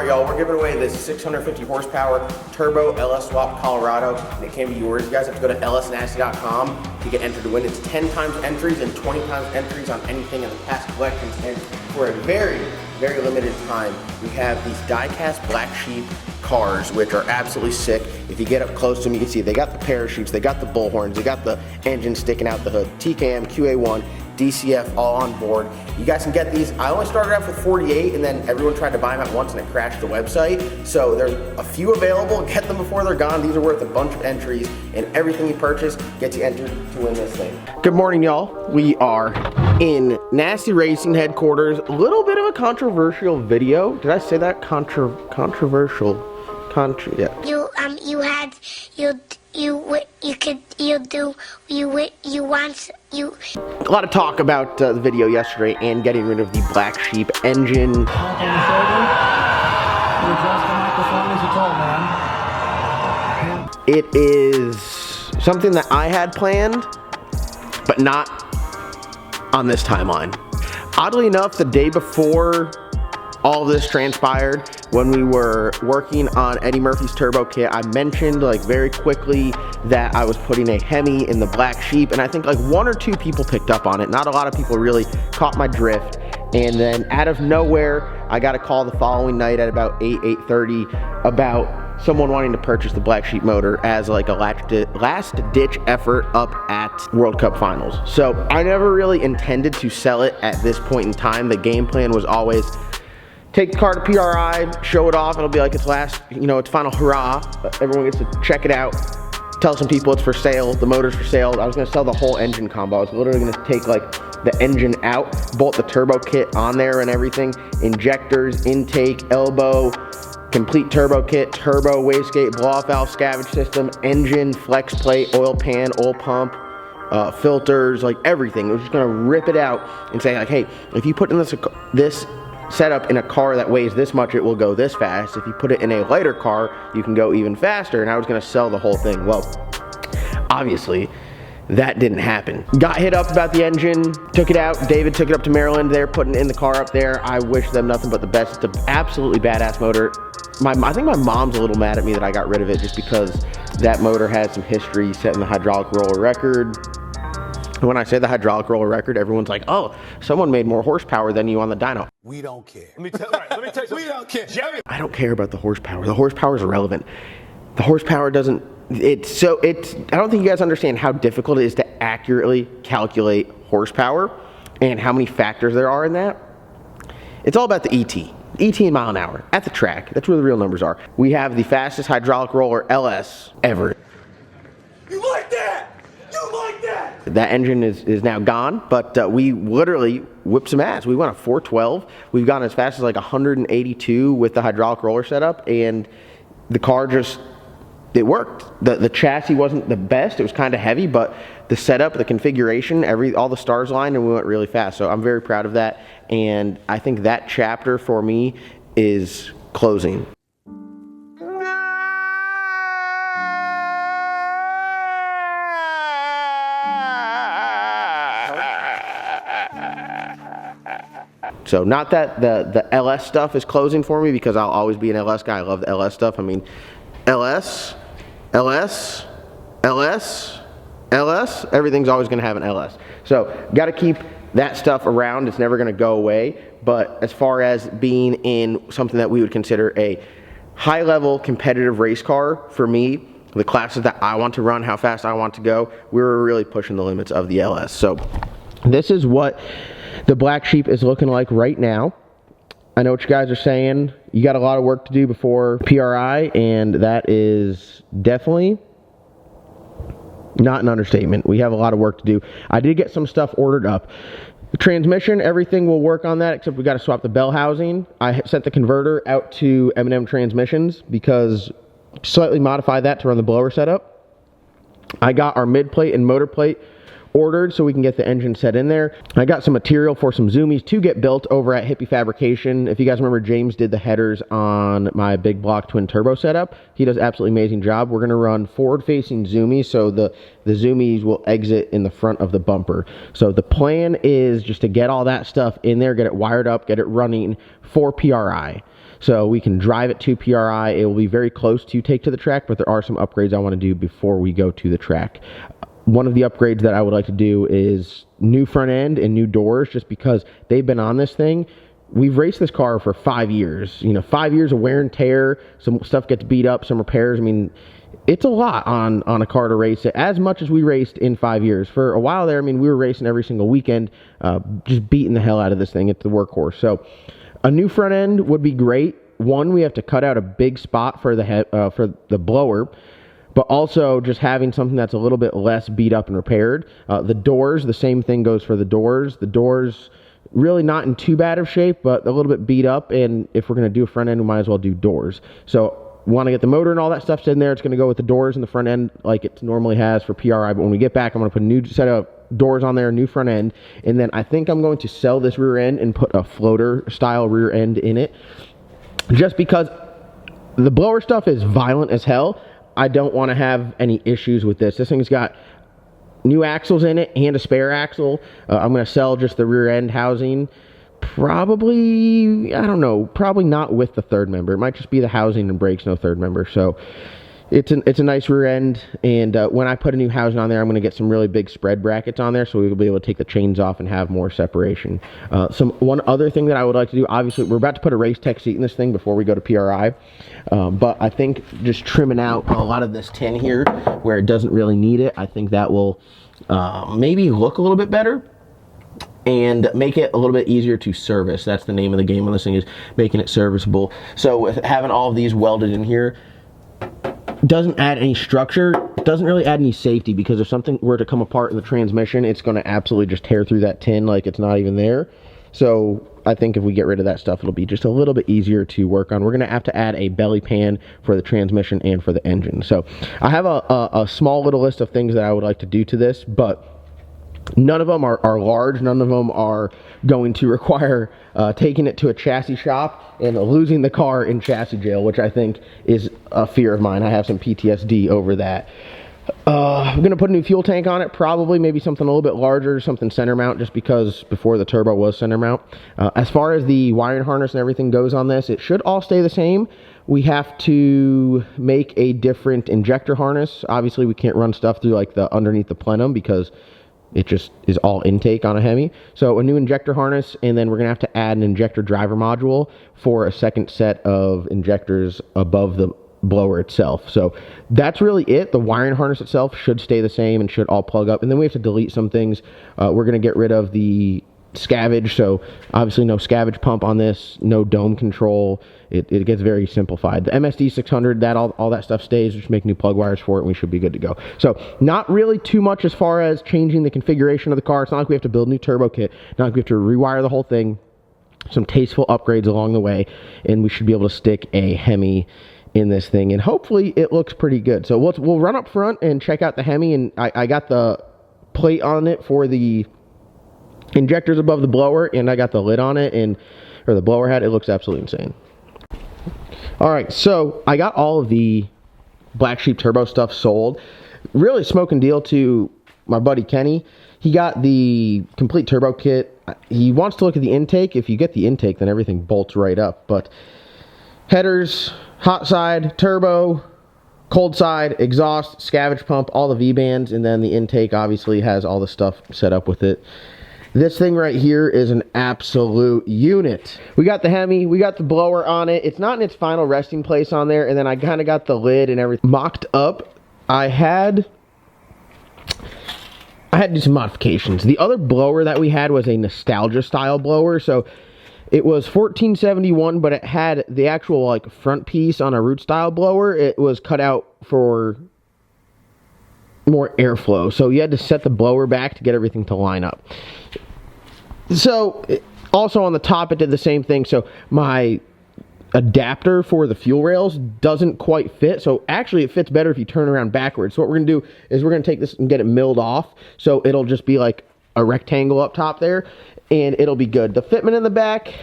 Alright y'all, we're giving away this 650 horsepower turbo LS swap Colorado, and it can be yours. You guys have to go to lsnasty.com to get entered to win. It's 10 times entries and 20 times entries on anything in the past collections, and for a very, very limited time, we have these die-cast Black Sheep cars, which are absolutely sick. If you get up close to them, you can see they got the parachutes, they got the bullhorns, they got the engine sticking out the hood, TKM, QA1, DCF all on board. You guys can get these. I only started off with 48 and then everyone tried to buy them at once and it crashed the website. So there's a few available. Get them before they're gone. These are worth a bunch of entries, and everything you purchase gets you entered to win this thing. Good morning, y'all. We are in Nasty Racing headquarters. A little bit of a controversial video. Did I say that? Controversial. Yeah. A lot of talk about the video yesterday and getting rid of the Black Sheep engine. It is something that I had planned, but not on this timeline. Oddly enough, the day before all of this transpired, when we were working on Eddie Murphy's turbo kit, I mentioned like very quickly that I was putting a HEMI in the Black Sheep, and I think like 1 or 2 people picked up on it. Not a lot of people really caught my drift. And then out of nowhere, I got a call the following night at about 8:30 about someone wanting to purchase the Black Sheep motor as like a last ditch effort up at World Cup Finals. So I never really intended to sell it at this point in time. The game plan was always take the car to PRI, show it off. It'll be like its last, its final hurrah. Everyone gets to check it out. Tell some people it's for sale. The motor's for sale. I was gonna sell the whole engine combo. I was literally gonna take like the engine out, bolt the turbo kit on there and everything. Injectors, intake, elbow, complete turbo kit, turbo, wastegate, blow-off valve, scavenge system, engine, flex plate, oil pan, oil pump, filters, like everything. I was just gonna rip it out and say like, hey, if you put in this setup in a car that weighs this much, it will go this fast. If you put it in a lighter car, you can go even faster. And I was gonna sell the whole thing. Well, obviously that didn't happen. Got hit up about the engine, took it out. David took it up to Maryland. They're putting in the car up there. I wish them nothing but the best. It's an absolutely badass motor. I think my mom's a little mad at me that I got rid of it just because that motor had some history setting the hydraulic roller record. When I say the hydraulic roller record, everyone's like, oh, someone made more horsepower than you on the dyno. We don't care. Let me tell you something. We don't care. Jerry. I don't care about the horsepower. The horsepower is irrelevant. The horsepower doesn't, I don't think you guys understand how difficult it is to accurately calculate horsepower and how many factors there are in that. It's all about the ET. ET in mile an hour at the track. That's where the real numbers are. We have the fastest hydraulic roller LS ever. You like that? You like that? That engine is now gone, but we literally whipped some ass. We went a 412. We've gone as fast as like 182 with the hydraulic roller setup, and the car just, it worked. The chassis wasn't the best. It was kind of heavy, but the setup, the configuration, all the stars lined, and we went really fast. So I'm very proud of that, and I think that chapter for me is closing. So not that the LS stuff is closing for me, because I'll always be an LS guy. I love the LS stuff. I mean, LS, everything's always gonna have an LS. So gotta keep that stuff around. It's never gonna go away. But as far as being in something that we would consider a high level competitive race car, for me, the classes that I want to run, how fast I want to go, we were really pushing the limits of the LS. So this is what the Black Sheep is looking like right now. I know what you guys are saying. You got a lot of work to do before PRI, and that is definitely not an understatement. We have a lot of work to do. I did get some stuff ordered up. The transmission, everything will work on that, except we got to swap the bell housing. I sent the converter out to M&M Transmissions because slightly modify that to run the blower setup. I got our mid plate and motor plate ordered so we can get the engine set in there. I got some material for some zoomies to get built over at Hippie Fabrication. If you guys remember, James did the headers on my big block twin turbo setup. He does an absolutely amazing job. We're going to run forward facing zoomies, so the zoomies will exit in the front of the bumper. So the plan is just to get all that stuff in there, get it wired up, get it running for PRI. so we can drive it to PRI. It will be very close to take to the track, but there are some upgrades I want to do before we go to the track. One of the upgrades that I would like to do is new front end and new doors, just because they've been on this thing. We've raced this car for 5 years. 5 years of wear and tear. Some stuff gets beat up, some repairs. I mean, it's a lot on a car to race it, as much as we raced in 5 years. For a while there, I mean, we were racing every single weekend, just beating the hell out of this thing. It's the workhorse. So a new front end would be great. One, we have to cut out a big spot for the blower, but also just having something that's a little bit less beat up and repaired. The doors, the same thing goes for the doors. The doors, really not in too bad of shape, but a little bit beat up, and if we're going to do a front end, we might as well do doors. So want to get the motor and all that stuff in there. It's going to go with the doors and the front end like it normally has for PRI, but when we get back, I'm going to put a new set of doors on there, new front end, and then I think I'm going to sell this rear end and put a floater style rear end in it, just because the blower stuff is violent as hell. I don't want to have any issues with this. This thing's got new axles in it and a spare axle. I'm going to sell just the rear end housing. Probably, I don't know, probably not with the third member. It might just be the housing and brakes, no third member. So it's a nice rear end, and when I put a new housing on there, I'm going to get some really big spread brackets on there, so we will be able to take the chains off and have more separation. One other thing that I would like to do, obviously, we're about to put a race tech seat in this thing before we go to PRI, but I think just trimming out a lot of this tin here where it doesn't really need it, I think that will maybe look a little bit better and make it a little bit easier to service. That's the name of the game on this thing, is making it serviceable. So with having all of these welded in here, doesn't add any structure, doesn't really add any safety, because if something were to come apart in the transmission, it's going to absolutely just tear through that tin like it's not even there. So I think if we get rid of that stuff, it'll be just a little bit easier to work on. We're going to have to add a belly pan for the transmission and for the engine. So I have a small little list of things that I would like to do to this, but none of them are large. None of them are going to require taking it to a chassis shop and losing the car in chassis jail, which I think is a fear of mine. I have some PTSD over that. I'm going to put a new fuel tank on it, probably maybe something a little bit larger, something center mount, just because before the turbo was center mount. As far as the wiring harness and everything goes on this, it should all stay the same. We have to make a different injector harness. Obviously, we can't run stuff through like the underneath the plenum, because it just is all intake on a HEMI. So a new injector harness, and then we're going to have to add an injector driver module for a second set of injectors above the blower itself. So that's really it. The wiring harness itself should stay the same and should all plug up. And then we have to delete some things. We're going to get rid of the scavenge, so obviously no scavenge pump on this, no dome control. It gets very simplified. The MSD 600, that all that stuff stays. Just make new plug wires for it, and we should be good to go. So not really too much as far as changing the configuration of the car. It's not like we have to build a new turbo kit, not like we have to rewire the whole thing. Some tasteful upgrades along the way, and we should be able to stick a HEMI in this thing, and hopefully it looks pretty good. So we'll run up front and check out the HEMI, and I got the plate on it for the injectors above the blower, and I got the lid on it, or the blower head. It looks absolutely insane. All right, so I got all of the Black Sheep turbo stuff sold. Really smoking deal to my buddy Kenny. He got the complete turbo kit. He wants to look at the intake. If you get the intake, then everything bolts right up. But headers, hot side, turbo, cold side, exhaust, scavenge pump, all the V-bands, and then the intake obviously has all the stuff set up with it. This thing right here is an absolute unit. We got the HEMI, we got the blower on it. It's not in its final resting place on there, and then I kind of got the lid and everything mocked up. I had to do some modifications. The other blower that we had was a nostalgia style blower, so it was 1471, but it had the actual like front piece on a root style blower. It was cut out for more airflow, so you had to set the blower back to get everything to line up. So also on the top it did the same thing. So my adapter for the fuel rails doesn't quite fit, so actually it fits better if you turn around backwards. So what we're gonna do is we're gonna take this and get it milled off, so it'll just be like a rectangle up top there, and it'll be good. The fitment in the back,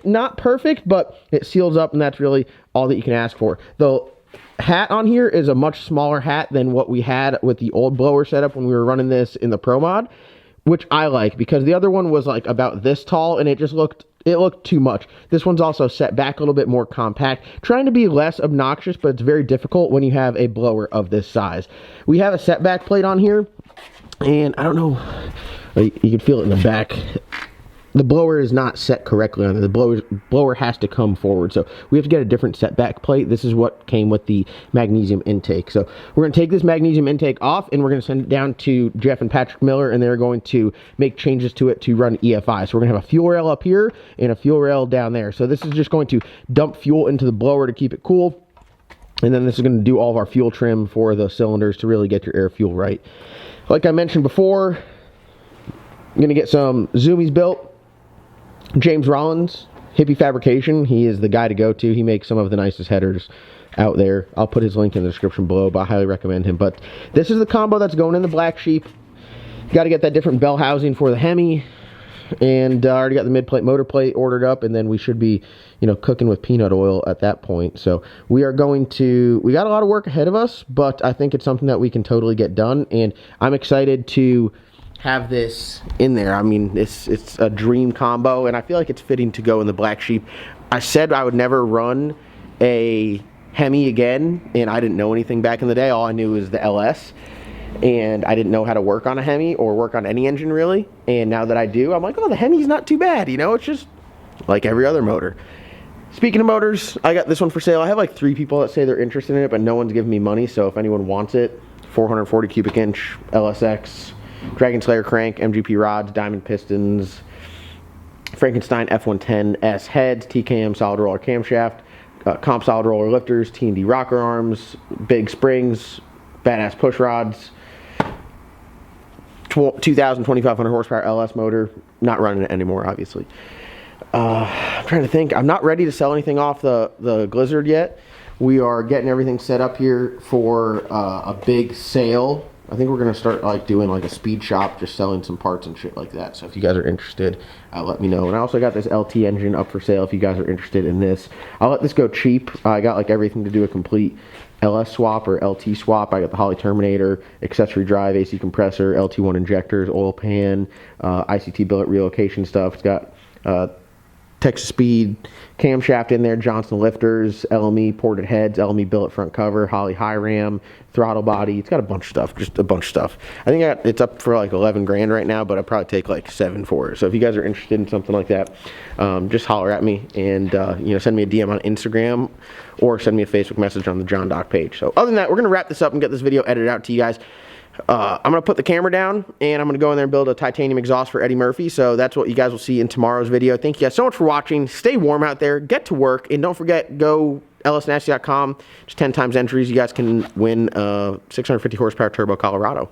not perfect, but it seals up, and that's really all that you can ask for. The hat on here is a much smaller hat than what we had with the old blower setup when we were running this in the Pro Mod, which I like, because the other one was like about this tall, and it it looked too much. This one's also set back a little bit more compact, trying to be less obnoxious, but it's very difficult when you have a blower of this size. We have a setback plate on here, and I don't know, you can feel it in the back. The blower is not set correctly on it. The blower has to come forward, so we have to get a different setback plate. This is what came with the magnesium intake. So we're going to take this magnesium intake off, and we're going to send it down to Jeff and Patrick Miller, and they're going to make changes to it to run EFI. So we're going to have a fuel rail up here and a fuel rail down there. So this is just going to dump fuel into the blower to keep it cool, and then this is going to do all of our fuel trim for the cylinders to really get your air fuel right. Like I mentioned before, I'm going to get some zoomies built. James Rollins, Hippie Fabrication, he is the guy to go to. He makes some of the nicest headers out there. I'll put his link in the description below, but I highly recommend him. But this is the combo that's going in the Black Sheep. Got to get that different bell housing for the HEMI, and I already got the mid-plate motor plate ordered up, and then we should be, you know, cooking with peanut oil at that point. So we are going to, we got a lot of work ahead of us, but I think it's something that we can totally get done, and I'm excited to have this in there. I mean, it's a dream combo, and I feel like it's fitting to go in the Black Sheep. I said I would never run a HEMI again, and I didn't know anything back in the day. All I knew was the LS, and I didn't know how to work on a HEMI or work on any engine really. And now that I do, I'm like, oh, the HEMI's not too bad, you know. It's just like every other motor. Speaking of motors, I got this one for sale. I have like 3 people that say they're interested in it, but no one's giving me money. So if anyone wants it, 440 cubic inch LSX, Dragon Slayer crank, MGP rods, diamond pistons, Frankenstein F110S heads, TKM solid roller camshaft, comp solid roller lifters, T&D rocker arms, big springs, badass push rods, 2,000, 2,500 horsepower LS motor. Not running it anymore, obviously. I'm trying to think. I'm not ready to sell anything off the Blizzard yet. We are getting everything set up here for a big sale. I think we're going to start like doing like a speed shop, just selling some parts and shit like that. So if you guys are interested, let me know. And I also got this LT engine up for sale if you guys are interested in this. I'll let this go cheap. I got like everything to do a complete LS swap or LT swap. I got the Holley Terminator, accessory drive, AC compressor, LT1 injectors, oil pan, ICT billet relocation stuff. It's got Texas Speed camshaft in there, Johnson lifters, LME ported heads, LME billet front cover, Holley high ram, throttle body. It's got a bunch of stuff, just a bunch of stuff. I think it's up for like 11 grand right now, but I'll probably take like 7 for it. So if you guys are interested in something like that, just holler at me and you know, send me a DM on Instagram or send me a Facebook message on the John Doc page. So other than that, we're gonna wrap this up and get this video edited out to you guys. I'm going to put the camera down, and I'm going to go in there and build a titanium exhaust for Eddie Murphy. So that's what you guys will see in tomorrow's video. Thank you guys so much for watching. Stay warm out there. Get to work. And don't forget, go lsnasty.com. Just 10 times entries. You guys can win 650 horsepower turbo Colorado.